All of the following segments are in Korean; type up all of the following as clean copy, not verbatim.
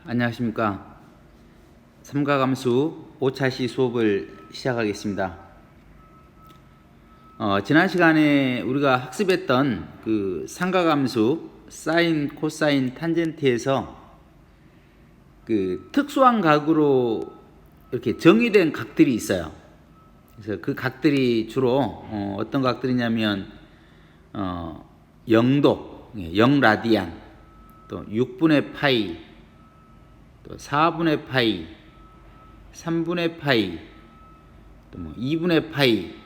안녕하십니까. 삼가함수 5차시 수업을 시작하겠습니다. 지난 시간에 우리가 학습했던 그 삼가함수 사인, 코사인, 탄젠트에서 그 특수한 각으로 이렇게 정의된 각들이 있어요. 그래서 그 각들이 주로 어떤 각들이냐면 0도, 0라디안, 또 6분의 파이, 또 4분의 파이, 3분의 파이, 또 2분의 파이,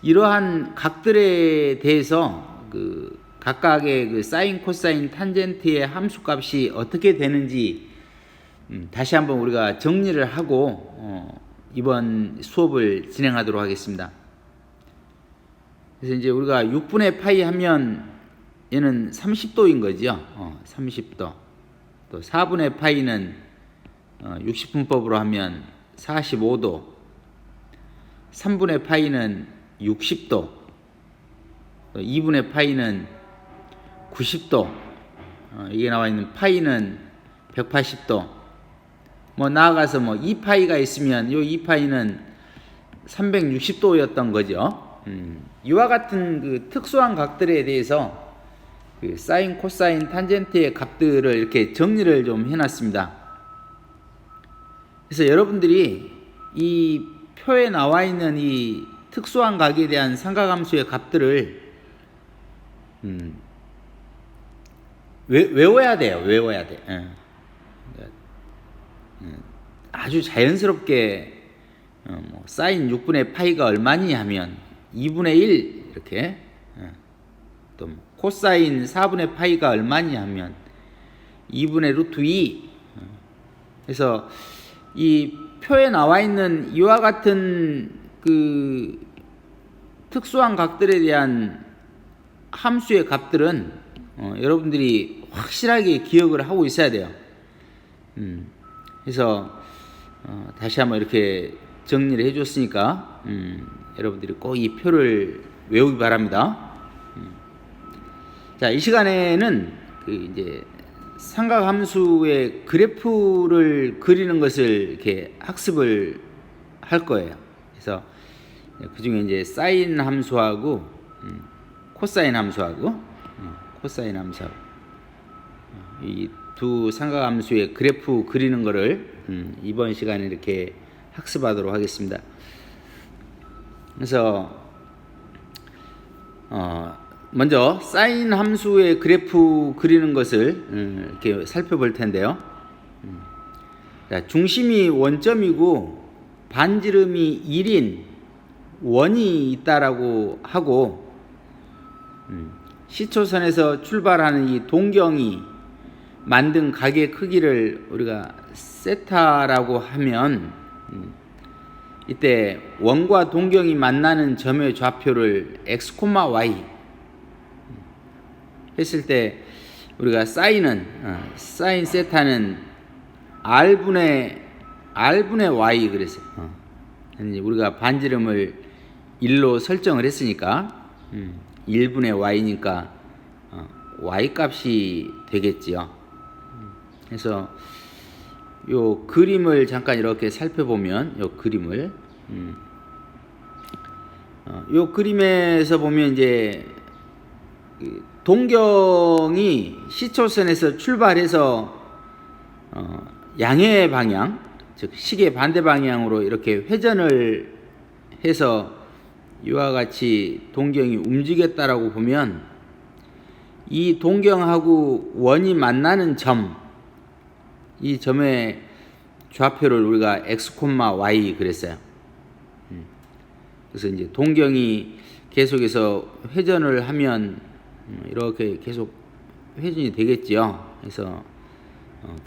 이러한 각들에 대해서 그 각각의 그 사인, 코사인, 탄젠트의 함수값이 어떻게 되는지 다시 한번 우리가 정리를 하고 이번 수업을 진행하도록 하겠습니다. 그래서 이제 우리가 6분의 파이 하면 얘는 30도인 거죠. 30도. 또 4분의 파이는 60분법으로 하면 45도, 3분의 파이는 60도, 또 2분의 파이는 90도, 이게 나와 있는 파이는 180도. 뭐 나아가서 뭐 2파이가 있으면 이 2파이는 360도였던 거죠. 이와 같은 그 특수한 각들에 대해서 그 사인, 코사인, 탄젠트의 값들을 이렇게 정리를 좀 해놨습니다. 그래서 여러분들이 이 표에 나와 있는 이 특수한 각에 대한 삼각함수의 값들을 외워야 돼요. 외워야 돼. 아주 자연스럽게 사인 6분의 파이가 얼마니 하면 2분의 1 이렇게, 또 코사인 4분의 파이가 얼마니 하면 2분의 루트 2. 그래서 이 표에 나와 있는 이와 같은 그 특수한 각들에 대한 함수의 값들은 여러분들이 확실하게 기억을 하고 있어야 돼요. 그래서 다시 한번 이렇게 정리를 해줬으니까 여러분들이 꼭 이 표를 외우기 바랍니다. 자, 이 시간에는 그 이제 삼각함수의 그래프를 그리는 것을 이렇게 학습을 할 거예요. 그래서 그 중에 이제 사인 함수하고 코사인 함수하고 코사인 함수하고 이 두 삼각함수의 그래프 그리는 거를 이번 시간에 이렇게 학습하도록 하겠습니다. 그래서 먼저 사인 함수의 그래프 그리는 것을 이렇게 살펴볼 텐데요. 자, 중심이 원점이고 반지름이 1인 원이 있다라고 하고 시초선에서 출발하는 이 동경이 만든 각의 크기를 우리가 세타라고 하면 이때 원과 동경이 만나는 점의 좌표를 x, y 했을 때 우리가 사인 세타는 r분의 y 그랬어요. 우리가 반지름을 1로 설정을 했으니까 1분의 y니까 y 값이 되겠지요. 그래서 요 그림을 잠깐 이렇게 살펴보면 요 그림을 요 그림에서 보면 이제 동경이 시초선에서 출발해서 양의 방향, 즉 시계 반대 방향으로 이렇게 회전을 해서 이와 같이 동경이 움직였다라고 보면 이 동경하고 원이 만나는 점, 이 점의 좌표를 우리가 x, y 그랬어요. 그래서 이제 동경이 계속해서 회전을 하면 이렇게 계속 회전이 되겠지요. 그래서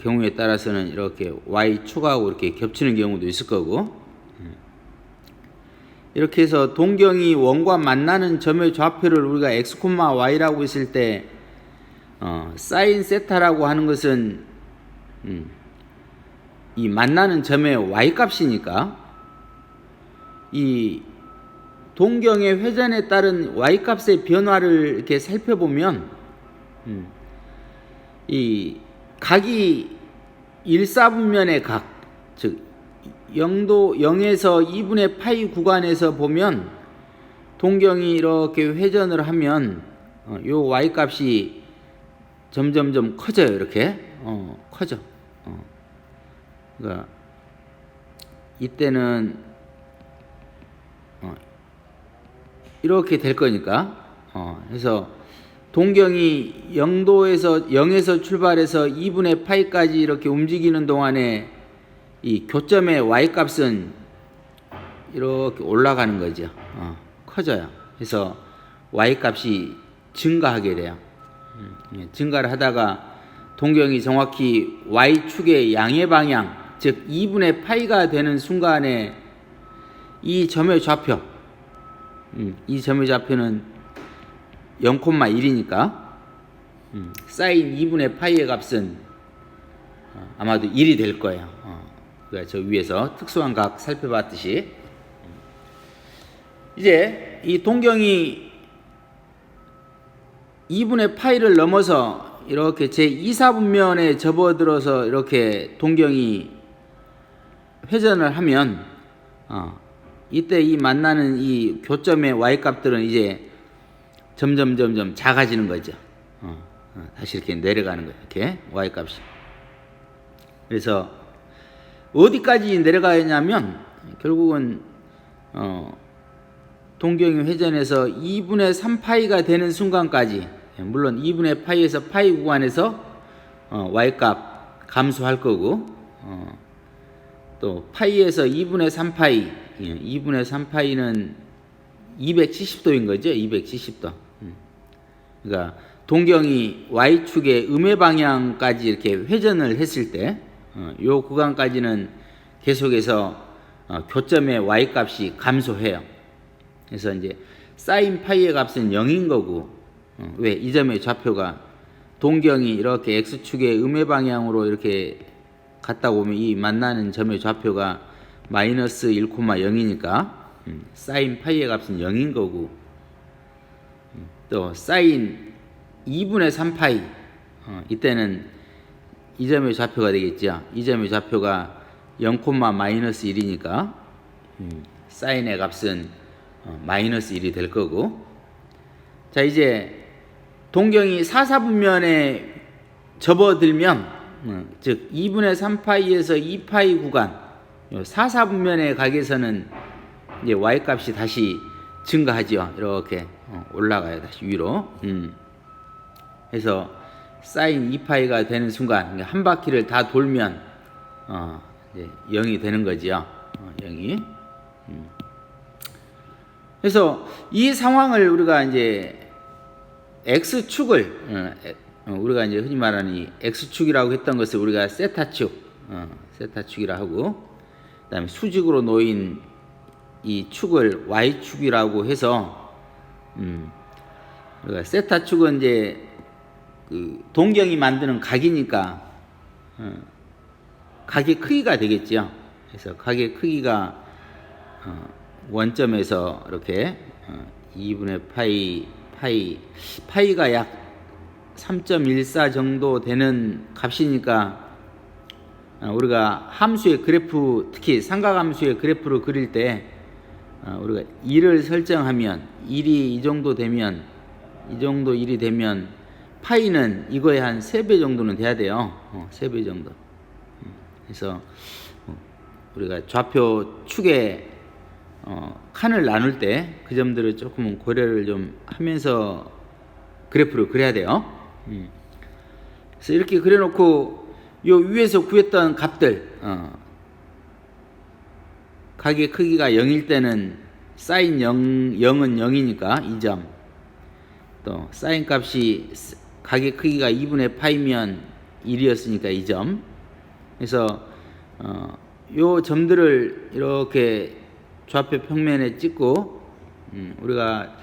경우에 따라서는 이렇게 y축하고 이렇게 겹치는 경우도 있을 거고, 이렇게 해서 동경이 원과 만나는 점의 좌표를 우리가 x, y라고 했을 때 사인 세타라고 하는 것은 이 만나는 점의 y 값이니까 이 동경의 회전에 따른 y 값의 변화를 이렇게 살펴보면 이 각이 1사분면의 각, 즉 0에서 2분의 파이 구간에서 보면 동경이 이렇게 회전을 하면 요 y 값이 점점점 커져요. 이렇게 커져. 그러니까 이때는 이렇게 될 거니까. 그래서 동경이 0에서 출발해서 2분의 파이까지 이렇게 움직이는 동안에 이 교점의 y 값은 이렇게 올라가는 거죠. 커져요. 그래서 y 값이 증가하게 돼요. 증가를 하다가 동경이 정확히 y축의 양의 방향, 즉 2분의 파이가 되는 순간에 이 점의 좌표, 이 점의 좌표는 0,1이니까 사인 2분의 파이의 값은 아마도 1이 될 거예요. 그러니까 저 위에서 특수한 각 살펴봤듯이 이제 이 동경이 2분의 파이를 넘어서 이렇게 제 2사분면에 접어들어서 이렇게 동경이 회전을 하면 이때 이 만나는 이 교점의 y 값들은 이제 점점 작아지는 거죠. 다시 이렇게 내려가는 거예요. 이렇게 y 값이. 그래서 어디까지 내려가냐면 결국은 동경이 회전해서 2분의 3파이가 되는 순간까지, 물론 2분의 파이에서 파이 구간에서 y 값 감소할 거고, 또 파이에서 2분의 3파이, 2분의 3파이는 270도인 거죠. 270도. 그러니까 동경이 y축의 음의 방향까지 이렇게 회전을 했을 때, 요 구간까지는 계속해서 교점의 y 값이 감소해요. 그래서 이제 사인 파이의 값은 0인 거고, 왜? 이 점의 좌표가 동경이 이렇게 x축의 음의 방향으로 이렇게 갔다 오면 이 만나는 점의 좌표가 마이너스 1,0이니까 사인 파이의 값은 0인 거고, 또 사인 2분의 3파이, 이때는 이 점의 좌표가 되겠죠. 이 점의 좌표가 0,-1이니까 사인의 값은 마이너스 1이 될 거고. 자, 이제 동경이 4사분면에 접어들면, 즉 2분의 3파이에서 2파이 구간, 4사분면의 각에서는 이제 y 값이 다시 증가하죠. 이렇게 올라가요. 다시 위로. 그래서 사인 2파이가 되는 순간 한 바퀴를 다 돌면 이제 0이 되는 거지요. 0이. 그래서 이 상황을 우리가 이제 x축을 우리가 이제 흔히 말하는 이 x축이라고 했던 것을 우리가 세타축, 세타축이라 하고, 그다음에 수직으로 놓인 이 축을 y축이라고 해서 우리가 세타축은 이제 그 동경이 만드는 각이니까 각의 크기가 되겠죠. 그래서 각의 크기가 원점에서 이렇게 2분의 파이가 약 3.14 정도 되는 값이니까 우리가 함수의 그래프, 특히 삼각함수의 그래프를 그릴 때 우리가 1을 설정하면 1이 이 정도 되면, 이 정도 1이 되면 파이는 이거에 한 3배 정도는 돼야 돼요. 3배 정도. 그래서 우리가 좌표 축에 칸을 나눌 때 그 점들을 조금은 고려를 좀 하면서 그래프를 그려야 돼요. 그래서 이렇게 그려놓고 요 위에서 구했던 값들, 각의 크기가 0일 때는 사인 0은 0이니까 2점, 또 사인 값이 각의 크기가 2분의 파이면 1이었으니까 2점. 그래서 요 점들을 이렇게 좌표 평면에 찍고, 우리가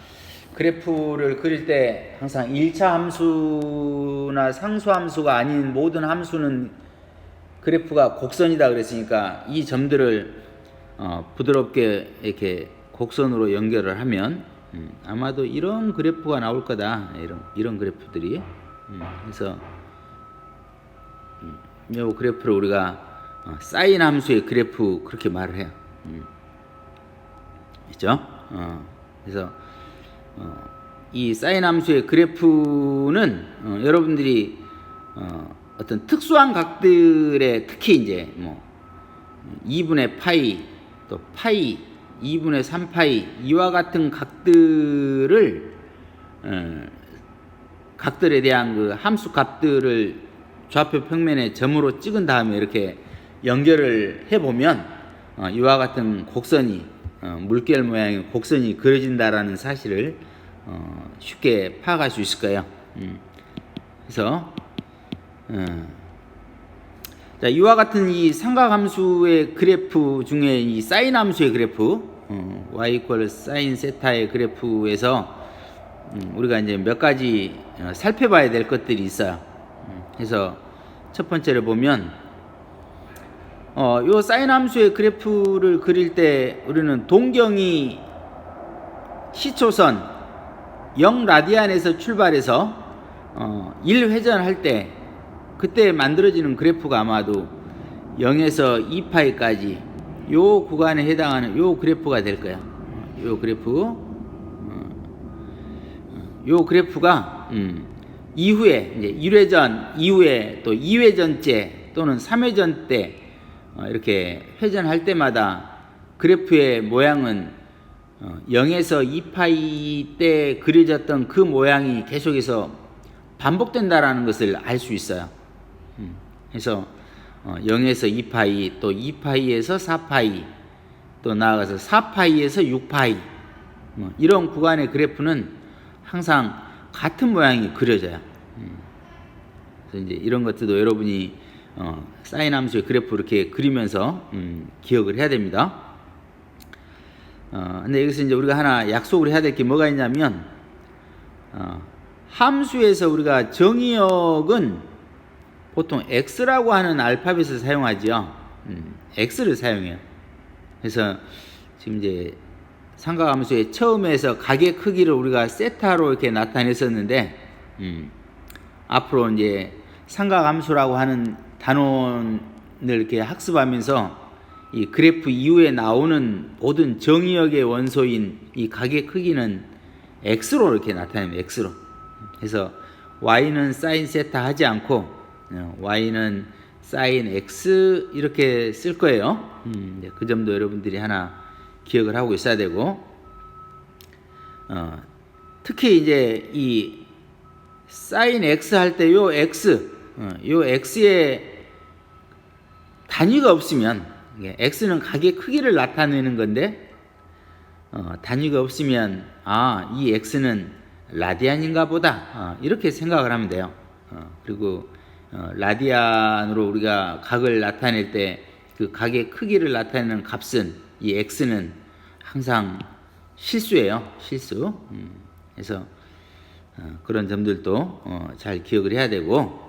그래프를 그릴 때 항상 1차 함수나 상수 함수가 아닌 모든 함수는 그래프가 곡선이다 그랬으니까 이 점들을 부드럽게 이렇게 곡선으로 연결을 하면 아마도 이런 그래프가 나올 거다. 이런 그래프들이. 그래서 요 그래프를 우리가 사인 함수의 그래프 그렇게 말을 해요. 그렇죠? 그래서 이 사인 함수의 그래프는 여러분들이 어떤 특수한 각들의 특히 이제 뭐 2분의 파이 또 파이 2분의 3파이 이와 같은 각들을 각들에 대한 그 함수 값들을 좌표 평면에 점으로 찍은 다음에 이렇게 연결을 해보면 이와 같은 곡선이 물결 모양의 곡선이 그려진다라는 사실을 쉽게 파악할 수 있을 거예요. 그래서 자, 이와 같은 이 삼각함수의 그래프 중에 이 사인 함수의 그래프 y 이퀄 사인 세타의 그래프에서 우리가 이제 몇 가지 살펴봐야 될 것들이 있어요. 그래서 첫 번째로 보면 요 사인 함수의 그래프를 그릴 때 우리는 동경이 시초선 0라디안에서 출발해서 1회전할 때 그때 만들어지는 그래프가 아마도 0에서 2파이까지 요 구간에 해당하는 요 그래프가 될 거야. 요 그래프가 이후에 이제 1회전 이후에 또 2회전째 또는 3회전 때 이렇게 회전할 때마다 그래프의 모양은 0에서 2파이 때 그려졌던 그 모양이 계속해서 반복된다라는 것을 알 수 있어요. 그래서 0에서 2파이 또 2파이에서 4파이 또 나아가서 4파이에서 6파이 이런 구간의 그래프는 항상 같은 모양이 그려져요. 그래서 이제 이런 것들도 여러분이 사인 함수의 그래프 이렇게 그리면서 기억을 해야 됩니다. 근데 여기서 이제 우리가 하나 약속을 해야 될 게 뭐가 있냐면 함수에서 우리가 정의역은 보통 x라고 하는 알파벳을 사용하지요. x를 사용해요. 그래서 지금 이제 삼각함수의 처음에서 각의 크기를 우리가 세타로 이렇게 나타냈었는데 앞으로 이제 삼각함수라고 하는 단원을 이렇게 학습하면서 이 그래프 이후에 나오는 모든 정의역의 원소인 이 각의 크기는 x로 이렇게 나타냅니다. x로. 그래서 y는 사인 세타 하지 않고 y는 사인 x 이렇게 쓸 거예요. 그 점도 여러분들이 하나 기억을 하고 있어야 되고 특히 이제 이 사인 x 할 때 요 x에 단위가 없으면 x는 각의 크기를 나타내는 건데 단위가 없으면 이 x는 라디안인가 보다 이렇게 생각을 하면 돼요. 그리고 라디안으로 우리가 각을 나타낼 때 그 각의 크기를 나타내는 값은 이 x는 항상 실수예요. 실수. 그래서 그런 점들도 잘 기억을 해야 되고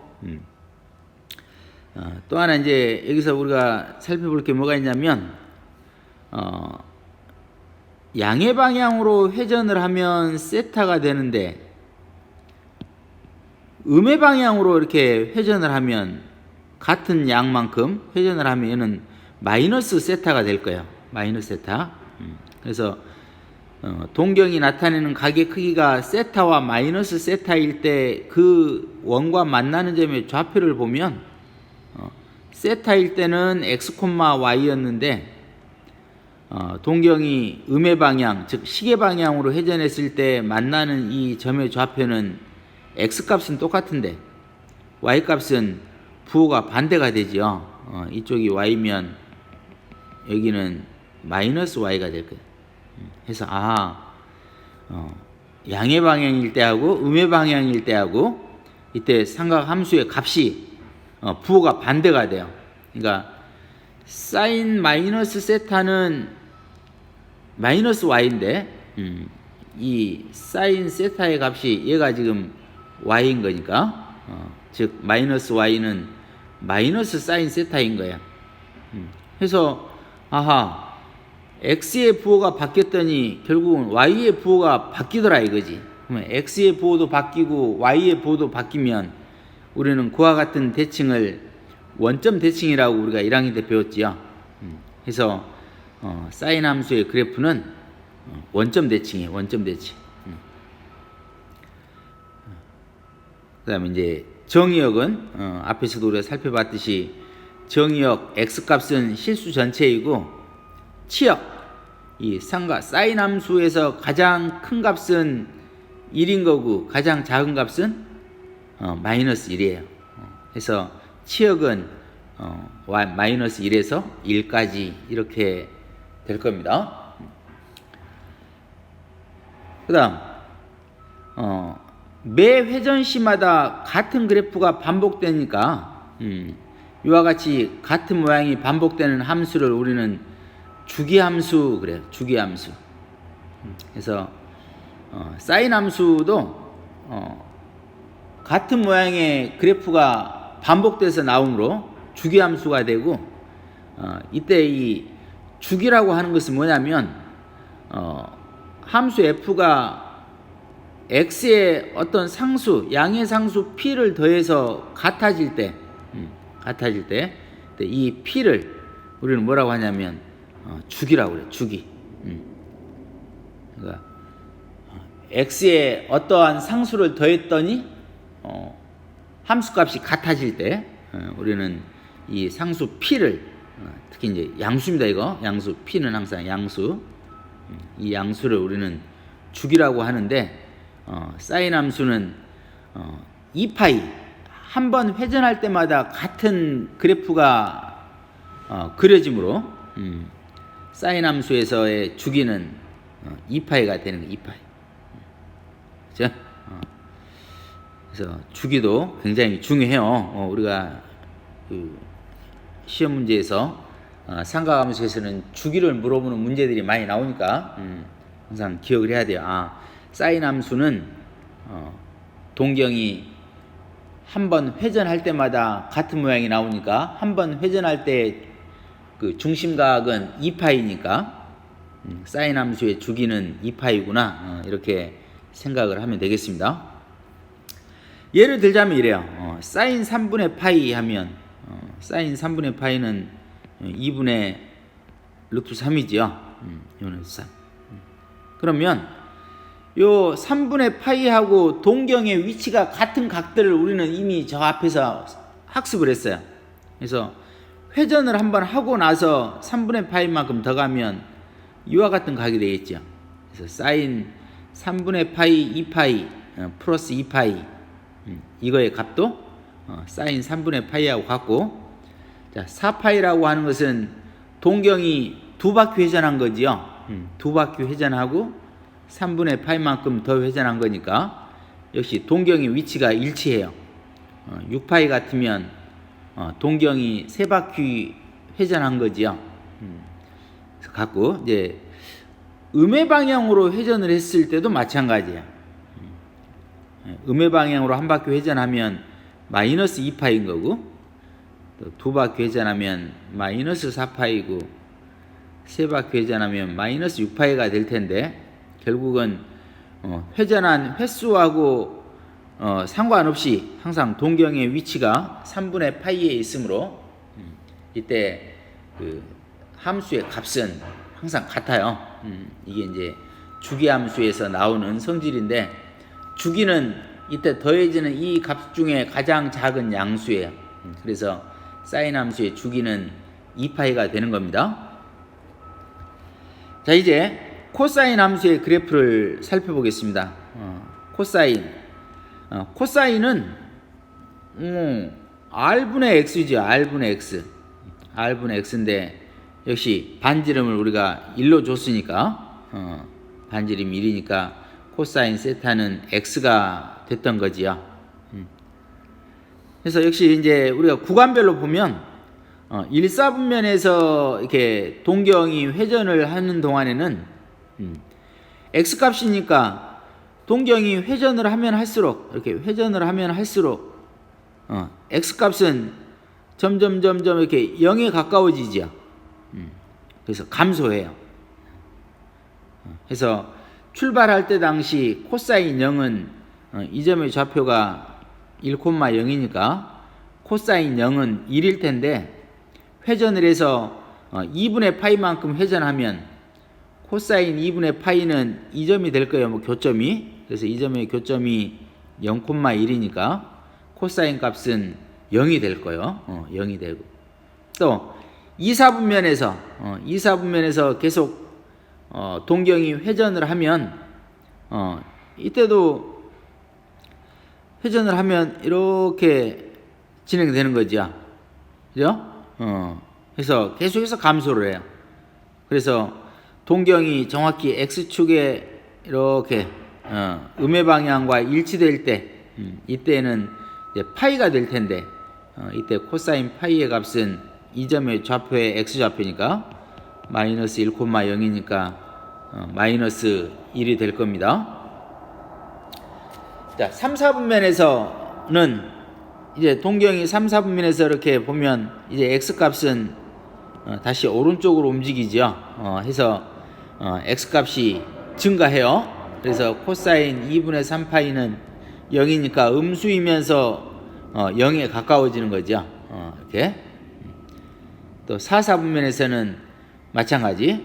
또 하나 이제 여기서 우리가 살펴볼 게 뭐가 있냐면 양의 방향으로 회전을 하면 세타가 되는데 음의 방향으로 이렇게 회전을 하면 같은 양만큼 회전을 하면 얘는 마이너스 세타가 될 거예요. 마이너스 세타. 그래서 동경이 나타내는 각의 크기가 세타와 마이너스 세타일 때 그 원과 만나는 점의 좌표를 보면 세타일 때는 x, y였는데 동경이 음의 방향, 즉 시계 방향으로 회전했을 때 만나는 이 점의 좌표는 x 값은 똑같은데 y 값은 부호가 반대가 되죠. 이쪽이 y면 여기는 마이너스 y가 될 거예요. 그래서 양의 방향일 때하고 음의 방향일 때하고 이때 삼각 함수의 값이 부호가 반대가 돼요. 그러니까 사인 마이너스 세타는 마이너스 y인데 이 사인 세타의 값이 얘가 지금 y인 거니까 즉 마이너스 y는 마이너스 사인 세타인 거예요. 그래서 x의 부호가 바뀌었더니 결국은 y의 부호가 바뀌더라 이거지. 그러면 x의 부호도 바뀌고 y의 부호도 바뀌면 우리는 그와 같은 대칭을 원점 대칭이라고 우리가 1학년 때 배웠지요. 그래서 사인 함수의 그래프는 원점 대칭이에요. 원점 대칭. 그다음에 이제 정의역은 앞에서도 우리가 살펴봤듯이 정의역 x 값은 실수 전체이고 치역 이 상과 사인 함수에서 가장 큰 값은 1인 거고 가장 작은 값은 마이너스 1이에요. 그래서 치역은 마이너스 1에서 1까지 이렇게 될 겁니다. 그 다음 매 회전 시마다 같은 그래프가 반복되니까 이와 같이 같은 모양이 반복되는 함수를 우리는 주기함수 그래요. 주기함수. 그래서 사인 함수도 같은 모양의 그래프가 반복돼서 나오므로 주기함수가 되고 이때 이 주기라고 하는 것은 뭐냐면 함수 f가 x의 어떤 상수, 양의 상수 p를 더해서 같아질 때 이 p를 우리는 뭐라고 하냐면 주기라고 그래요. 주기. 그러니까 x의 어떠한 상수를 더했더니 함수값이 같아질 때 우리는 이 상수 p를 특히 이제 양수입니다. 이거 양수 p는 항상 양수. 이 양수를 우리는 주기라고 하는데 사인 함수는 2파이 한 번 회전할 때마다 같은 그래프가 그려지므로 사인 함수에서의 주기는 2파이가 되는 거예요. 2파이. 그렇죠? 그래서 주기도 굉장히 중요해요. 우리가 그 시험 문제에서 삼각함수에서는 주기를 물어보는 문제들이 많이 나오니까 항상 기억을 해야 돼요. 사인 함수는 동경이 한 번 회전할 때마다 같은 모양이 나오니까 한 번 회전할 때 그 중심각은 2파이니까 사인 함수의 주기는 2파이구나 이렇게 생각을 하면 되겠습니다. 예를 들자면 이래요. 사인 3분의 파이 하면 사인 3분의 파이는 2분의 루트 3이지요. 이거는 3. 그러면 요 3분의 파이하고 동경의 위치가 같은 각들을 우리는 이미 저 앞에서 학습을 했어요. 그래서 회전을 한번 하고 나서 3분의 파이만큼 더 가면 이와 같은 각이 되겠죠. 그래서 사인 3분의 파이 2파이 플러스 2파이 이거의 값도 사인 3분의 파이하고 같고, 자 4파이라고 하는 것은 동경이 두 바퀴 회전한 거지요. 두 바퀴 회전하고 3분의 파이만큼 더 회전한 거니까 역시 동경의 위치가 일치해요. 6파이 같으면 동경이 세 바퀴 회전한 거지요. 그래서 갖고 이제 음의 방향으로 회전을 했을 때도 마찬가지야. 음의 방향으로 한 바퀴 회전하면 마이너스 2파인 거고, 또 두 바퀴 회전하면 마이너스 4파이고, 세 바퀴 회전하면 마이너스 6파이가 될 텐데, 결국은 회전한 횟수하고 상관없이 항상 동경의 위치가 3분의 파이에 있으므로 이때 그 함수의 값은 항상 같아요. 이게 이제 주기함수에서 나오는 성질인데, 주기는 이때 더해지는 이 값 중에 가장 작은 양수예요. 그래서 사인 함수의 주기는 2파이가 되는 겁니다. 자, 이제 코사인 함수의 그래프를 살펴보겠습니다. 코사인은 R분의 X죠. R분의 X. R분의 X인데 역시 반지름을 우리가 1로 줬으니까 반지름 1이니까 코사인 세타는 X가 됐던 거지요. 그래서 역시 이제 우리가 구간별로 보면 1사분면에서 이렇게 동경이 회전을 하는 동안에는 X 값이니까 동경이 회전을 하면 할수록 이렇게 회전을 하면 할수록 X 값은 점점 이렇게 0에 가까워지죠. 그래서 감소해요. 그래서 출발할 때 당시 코사인 0은 이 점의 좌표가 1,0이니까 코사인 0은 1일 텐데 회전을 해서 2분의 파이만큼 회전하면 코사인 2분의 파이는 이 점이 될 거예요. 뭐 교점이. 그래서 이 점의 교점이 0,1이니까 코사인 값은 0이 될 거예요. 0이 되고. 또 2사분면에서 계속 동경이 회전을 하면 이때도 회전을 하면 이렇게 진행되는 거죠. 그죠? 그래서 계속해서 감소를 해요. 그래서 동경이 정확히 X축에 이렇게 음의 방향과 일치될 때 이때는 이제 파이가 될 텐데 이때 코사인 파이의 값은 이 점의 좌표의 X좌표니까 마이너스 1,0이니까 마이너스 1이 될 겁니다. 자, 3, 4분면에서는 이제 동경이 3, 4분면에서 이렇게 보면 이제 X값은 다시 오른쪽으로 움직이죠. 해서 X값이 증가해요. 그래서 코사인 2분의 3파이는 0이니까 음수이면서 0에 가까워지는 거죠. 이렇게. 또 4, 4분면에서는 마찬가지.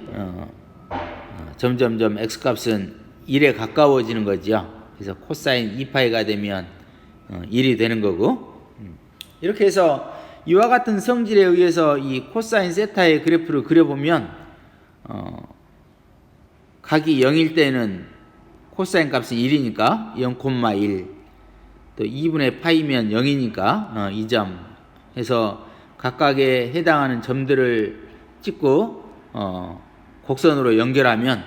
점점점 X값은 1에 가까워지는 거죠. 그래서 코사인 2파이가 되면 1이 되는 거고. 이렇게 해서 이와 같은 성질에 의해서 이 코사인 세타의 그래프를 그려보면 각이 0일 때는 코사인 값은 1이니까 0,1, 또 2분의 파이면 0이니까 2점 해서 각각에 해당하는 점들을 찍고 곡선으로 연결하면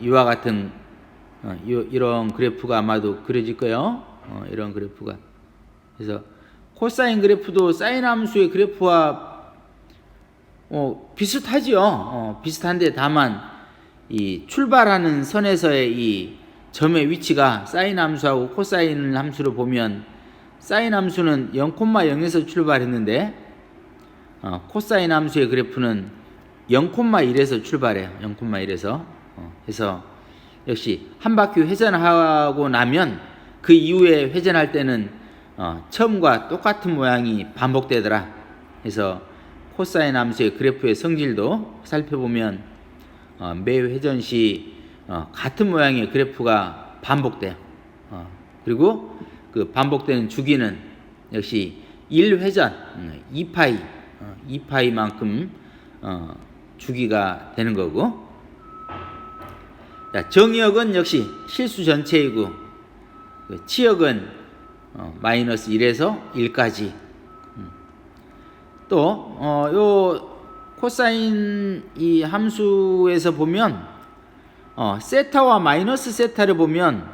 이와 같은 이런 그래프가 아마도 그려질 거예요. 이런 그래프가. 그래서 코사인 그래프도 사인 함수의 그래프와 비슷하지요. 비슷한데 다만 이 출발하는 선에서의 이 점의 위치가 사인 함수하고 코사인 함수를 보면 사인 함수는 0,0에서 출발했는데 코사인 함수의 그래프는 0,1에서 출발해요. 0,1에서. 그래서 역시 한 바퀴 회전하고 나면 그 이후에 회전할 때는 처음과 똑같은 모양이 반복되더라. 그래서 코사인 함수의 그래프의 성질도 살펴보면 매 회전 시 같은 모양의 그래프가 반복돼요. 그리고 그 반복되는 주기는 역시 1회전 2파이만큼 주기가 되는 거고. 자, 정역은 역시 실수 전체이고 치역은 마이너스 1에서 1까지. 또 요 코사인 이 함수에서 보면 세타와 마이너스 세타를 보면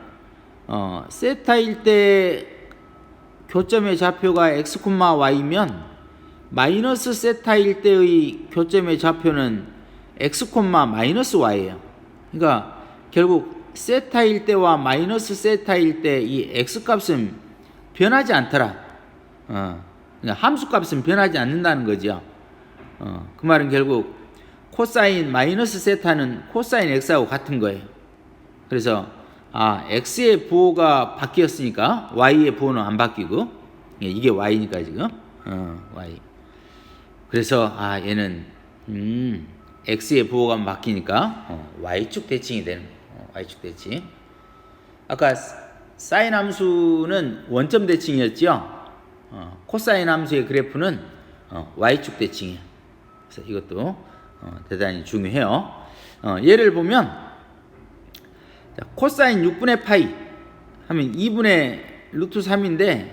세타일 때 교점의 좌표가 x, y면 마이너스 세타일 때의 교점의 좌표는 x, 마이너스 y예요. 그러니까 결국 세타일 때와 마이너스 세타일 때 이 x값은 변하지 않더라. 그러니까 함수값은 변하지 않는다는 거죠. 그 말은 결국 코사인 마이너스 세타는 코사인 x하고 같은 거예요. 그래서 x의 부호가 바뀌었으니까 y의 부호는 안 바뀌고 이게 y니까 지금 y. 그래서 얘는 x의 부호가 바뀌니까 y축 대칭이 되는 거예요. y축 대칭. 아까 사인 함수는 원점 대칭이었죠. 코사인 함수의 그래프는 y축 대칭이에요. 그래서 이것도 대단히 중요해요. 예를 보면 코사인 6분의 파이 하면 2분의 루트 3인데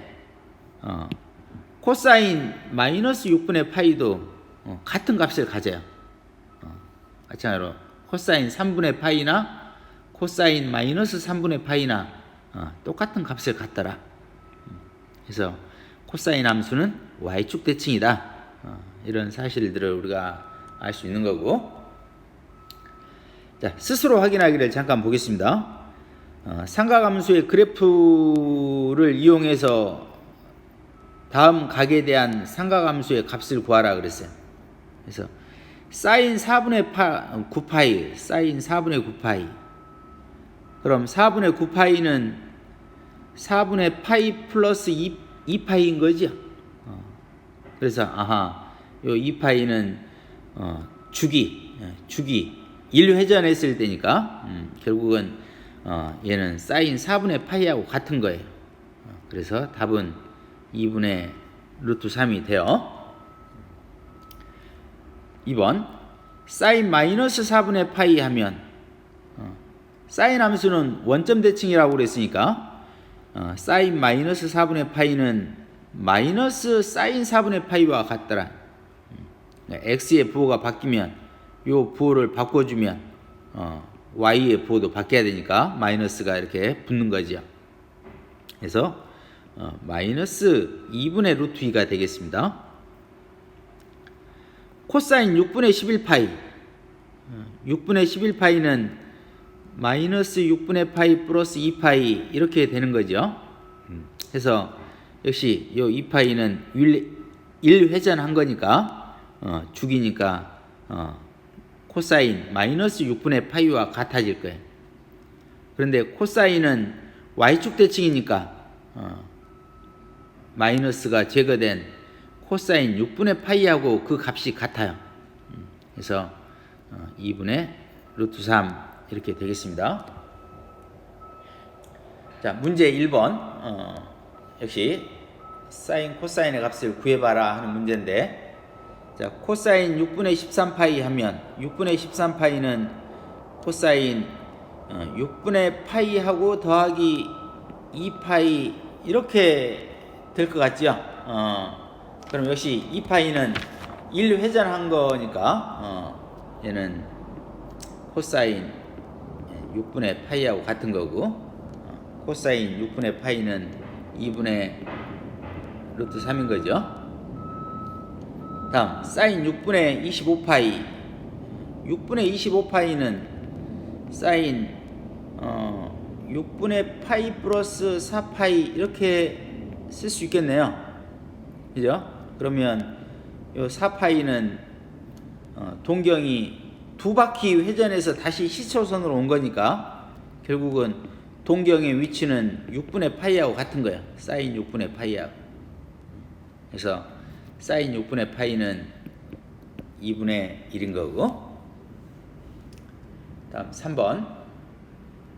코사인 마이너스 6분의 파이도 같은 값을 가져요. 마찬가지로 코사인 3분의 파이나 코사인 마이너스 3분의 파이나 똑같은 값을 갖더라. 그래서 코사인 함수는 y축 대칭이다. 이런 사실들을 우리가 알 수 있는 거고. 자, 스스로 확인하기를 잠깐 보겠습니다. 삼각함수의 그래프를 이용해서 다음 각에 대한 삼각함수의 값을 구하라 그랬어요. 그래서 사인 4분의 9파이, 사인 4분의 9파이. 그럼 4분의 9파이는 4분의 파이 플러스 2파이인 거죠. 그래서 아하, 요 2파이는 주기 1회전했을 때니까 결국은 얘는 사인 4분의 파이하고 같은 거예요. 그래서 답은 2분의 루트 3이 돼요. 2번 사인 마이너스 4분의 파이 하면 사인 함수는 원점 대칭이라고 그랬으니까 사인 마이너스 4분의 파이는 마이너스 사인 4분의 파이와 같더라. x의 부호가 바뀌면 요 부호를 바꿔주면 y의 부호도 바뀌어야 되니까 마이너스가 이렇게 붙는 거죠. 그래서 마이너스 2분의 루트 2가 되겠습니다. 코사인 6분의 11파이 6분의 11파이는 마이너스 6분의 파이 플러스 2파이 이렇게 되는 거죠. 그래서 역시 요 2파이는 1회전한 거니까 주기니까 코사인 마이너스 6분의 파이와 같아질 거예요. 그런데 코사인은 y축 대칭이니까 마이너스가 제거된 코사인 6분의 파이하고 그 값이 같아요. 그래서 2분의 루트 3 이렇게 되겠습니다. 자, 문제 1번 역시 사인 코사인의 값을 구해봐라 하는 문제인데, 자, 코사인 6분의 13파이 하면 6분의 13파이는 코사인 6분의 파이하고 더하기 2파이 이렇게 될 것 같죠? 그럼 역시 2파이는 1회전한 거니까 얘는 코사인 6분의 파이하고 같은 거고, 코사인 6분의 파이는 2분의 루트 3인 거죠. 다음 사인 6분의 25파이 6분의 25파이는 사인 6분의 파이 플러스 4파이 이렇게 쓸 수 있겠네요. 그죠? 그러면 요 4파이는 동경이 두 바퀴 회전해서 다시 시초선으로 온 거니까 결국은 동경의 위치는 6분의 파이하고 같은 거예요. 사인 6분의 파이하고. 그래서 사인 6분의 파이는 2분의 1인 거고, 다음 3번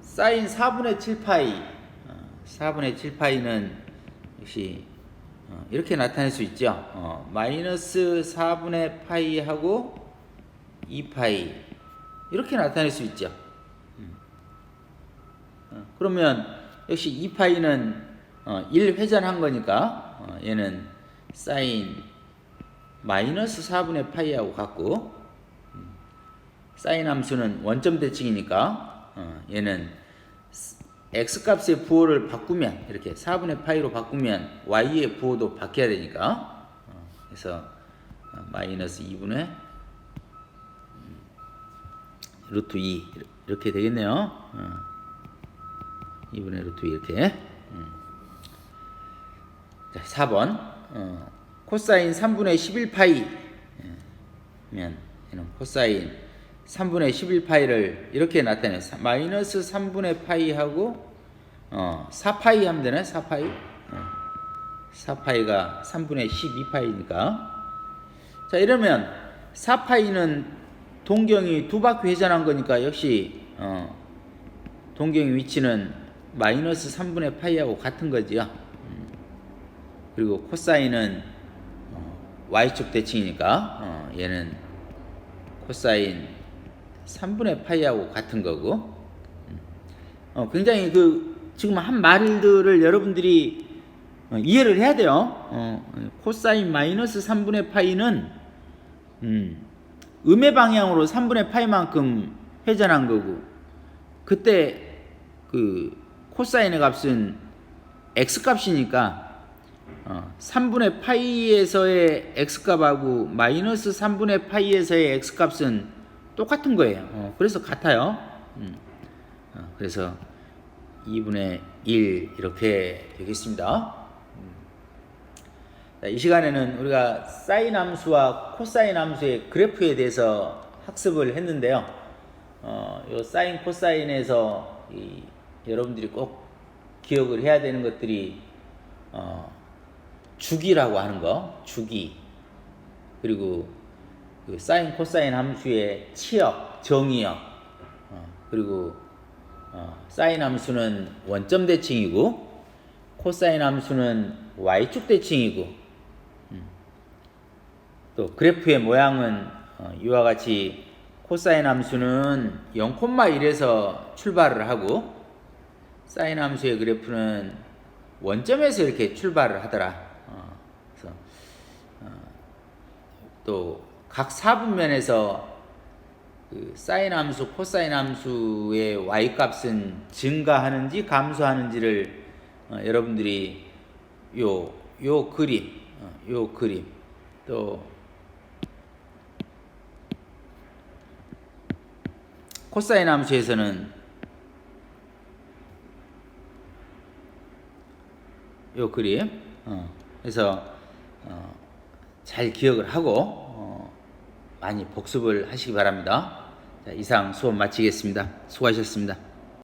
사인 4분의 7파이 4분의 7파이는 역시 이렇게 나타낼 수 있죠. 마이너스 4분의 파이하고 2파이 이렇게 나타낼 수 있죠. 그러면 역시 2파이는 1회전한 거니까 얘는 사인 마이너스 4분의 파이하고 같고, 사인 함수는 원점 대칭이니까 얘는 x값의 부호를 바꾸면 이렇게 4분의 파이로 바꾸면 y의 부호도 바뀌어야 되니까 그래서 마이너스 2분의 루트 2 이렇게 되겠네요. 2분의 루트 2 이렇게. 자, 4번 코사인 3분의 11파이 면 얘는 코사인 3분의 11파이를 이렇게 나타내요. 마이너스 3분의 파이하고 4파이 하면 되나요? 4파이 4파이가 3분의 12파이니까. 자, 이러면 4파이는 동경이 두 바퀴 회전한 거니까 역시 동경의 위치는 마이너스 3분의 파이하고 같은 거지요. 그리고 코사인은 y축 대칭이니까 얘는 코사인 3분의 파이하고 같은 거고. 굉장히 지금 한 말들을 여러분들이 이해를 해야 돼요. 코사인 마이너스 3분의 파이는 음의 방향으로 3분의 파이만큼 회전한 거고, 그때 코사인의 값은 x값이니까 3분의 파이에서의 x값하고 마이너스 3분의 파이에서의 x값은 똑같은 거예요. 그래서 같아요. 그래서 2분의 1 이렇게 되겠습니다. 자, 이 시간에는 우리가 사인 함수와 코사인 함수의 그래프에 대해서 학습을 했는데요. 요 사인 코사인에서 여러분들이 꼭 기억을 해야 되는 것들이 주기라고 하는 거, 주기. 그리고 그 사인 코사인 함수의 치역, 정의역, 그리고 사인 함수는 원점 대칭이고 코사인 함수는 y축 대칭이고 또 그래프의 모양은 이와 같이 코사인 함수는 0,1에서 출발을 하고 사인 함수의 그래프는 원점에서 이렇게 출발을 하더라. 그래서 또 각 사분면에서 그 사인 함수, 코사인 함수의 y 값은 증가하는지 감소하는지를 여러분들이 요 그림 또 코사인 함수에서는 요 그림 그래서 잘 기억을 하고 많이 복습을 하시기 바랍니다. 자, 이상 수업 마치겠습니다. 수고하셨습니다.